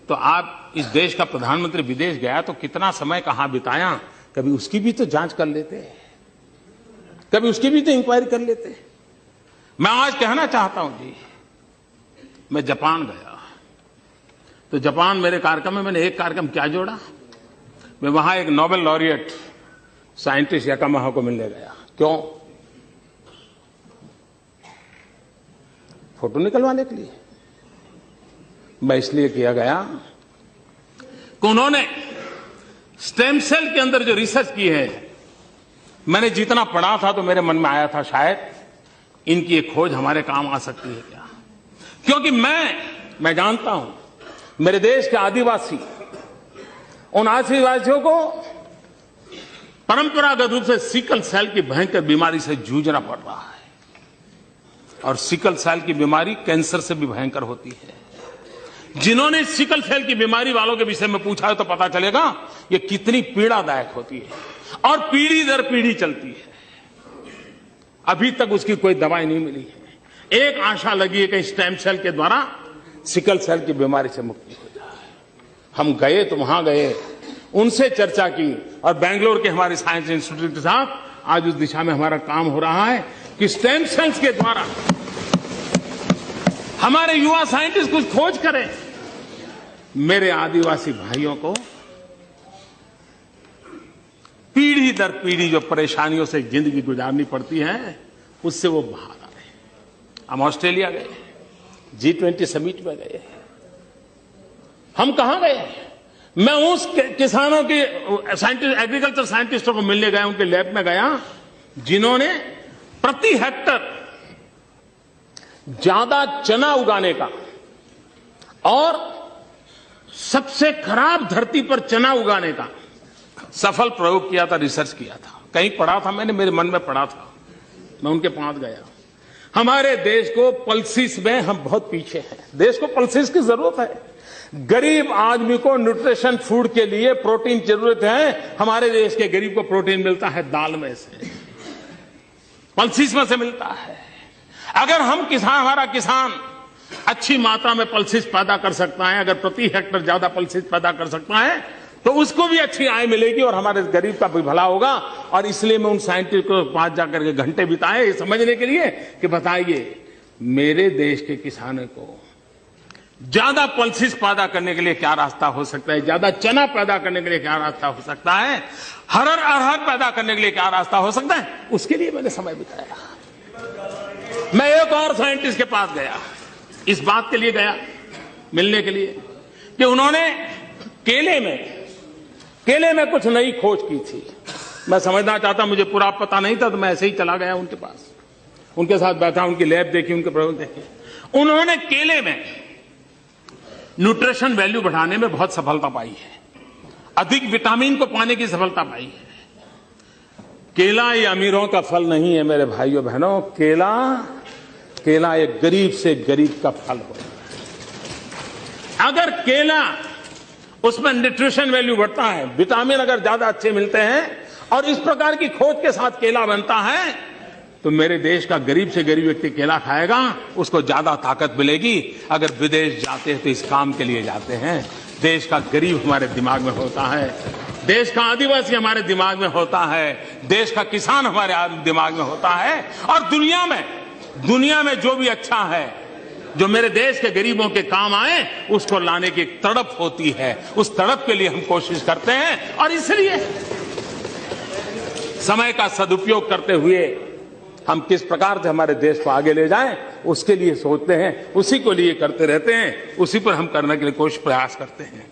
तो आप इस देश का प्रधानमंत्री विदेश गया तो कितना समय कहां बिताया, कभी उसकी भी तो जांच कर लेते, कभी उसकी भी तो इंक्वायरी कर लेते। मैं आज कहना चाहता हूं जी, मैं जापान गया तो जापान मेरे कार्यक्रम में मैंने एक कार्यक्रम क्या जोड़ा, मैं वहां एक नोबेल लॉरिएट साइंटिस्ट याकामाहा को मिलने गया। क्यों? फोटो निकलवाने के लिए। मैं इसलिए किया गया कि उन्होंने स्टेम सेल के अंदर जो रिसर्च की है, मैंने जितना पढ़ा था तो मेरे मन में आया था शायद इनकी एक खोज हमारे काम आ सकती है क्या। क्योंकि मैं जानता हूं मेरे देश के आदिवासी, उन आदिवासियों को परंपरागत रूप से सिकल सेल की भयंकर बीमारी से जूझना पड़ रहा है, और सिकल सेल की बीमारी कैंसर से भी भयंकर होती है। जिन्होंने सिकल सेल की बीमारी वालों के विषय में पूछा है तो पता चलेगा ये कितनी पीड़ादायक होती है और पीढ़ी दर पीढ़ी चलती है। अभी तक उसकी कोई दवाई नहीं मिली है। एक आशा लगी है कि स्टेम सेल के द्वारा सिकल सेल की बीमारी से मुक्ति हो जाए। हम गए तो वहां गए, उनसे चर्चा की, और बेंगलोर के हमारे साइंस इंस्टीट्यूट के साथ आज उस दिशा में हमारा काम हो रहा है कि स्टेम सेल्स के द्वारा हमारे युवा साइंटिस्ट कुछ खोज करें। मेरे आदिवासी भाइयों को पीढ़ी दर पीढ़ी जो परेशानियों से जिंदगी गुजारनी पड़ती है, उससे वो बाहर आ रहे। हम ऑस्ट्रेलिया गए, G20 समिट में गए। हम कहां गए? मैं उस किसानों के साइंटिस्ट, एग्रीकल्चर साइंटिस्टों को मिलने गया, उनके लैब में गया जिन्होंने प्रति हेक्टर ज्यादा चना उगाने का और सबसे खराब धरती पर चना उगाने का सफल प्रयोग किया था, रिसर्च किया था। कहीं पढ़ा था मैंने, मेरे मन में पढ़ा था, मैं उनके पास गया। हमारे देश को पल्सिस में हम बहुत पीछे हैं। देश को पल्सिस की जरूरत है। गरीब आदमी को न्यूट्रिशन फूड के लिए प्रोटीन जरूरत है। हमारे देश के गरीब को प्रोटीन मिलता है दाल में से, पल्सिस में से मिलता है। अगर हम हमारा किसान अच्छी मात्रा में पल्सिस पैदा कर सकता है, अगर प्रति हेक्टर ज्यादा पल्सिस पैदा कर सकता है, तो उसको भी अच्छी आय मिलेगी और हमारे गरीब का भी भला होगा। और इसलिए मैं उन साइंटिस्ट को पास जाकर के घंटे बिताए ये समझने के लिए कि बताइए मेरे देश के किसानों को ज्यादा पल्सिस पैदा करने के लिए क्या रास्ता हो सकता है, ज्यादा चना पैदा करने के लिए क्या रास्ता हो सकता है, अरहर पैदा करने के लिए क्या रास्ता हो सकता है, उसके लिए मैंने समय बिताया। मैं एक और साइंटिस्ट के पास गया, इस बात के लिए गया मिलने के लिए कि उन्होंने केले में कुछ नई खोज की थी। मैं समझना चाहता, मुझे पूरा पता नहीं था, तो मैं ऐसे ही चला गया उनके पास, उनके साथ बैठा, उनकी लैब देखी, उनके प्रयोग देखे। उन्होंने केले में न्यूट्रिशन वैल्यू बढ़ाने में बहुत सफलता पाई है, अधिक विटामिन को पाने की सफलता पाई है। केला ये अमीरों का फल नहीं है मेरे भाइयों बहनों, केला एक गरीब से गरीब का फल हो। अगर केला उसमें न्यूट्रिशन वैल्यू बढ़ता है, विटामिन अगर ज्यादा अच्छे मिलते हैं और इस प्रकार की खोज के साथ केला बनता है, तो मेरे देश का गरीब से गरीब व्यक्ति केला खाएगा, उसको ज्यादा ताकत मिलेगी। अगर विदेश जाते हैं तो इस काम के लिए जाते हैं। देश का गरीब हमारे दिमाग में होता है, देश का आदिवासी हमारे दिमाग में होता है, देश का किसान हमारे दिमाग में होता है। और दुनिया में जो भी अच्छा है, जो मेरे देश के गरीबों के काम आए, उसको लाने की एक तड़प होती है। उस तड़प के लिए हम कोशिश करते हैं, और इसलिए समय का सदुपयोग करते हुए हम किस प्रकार से हमारे देश को आगे ले जाएं, उसके लिए सोचते हैं, उसी को लिए करते रहते हैं, उसी पर हम करने के लिए कोशिश प्रयास करते हैं।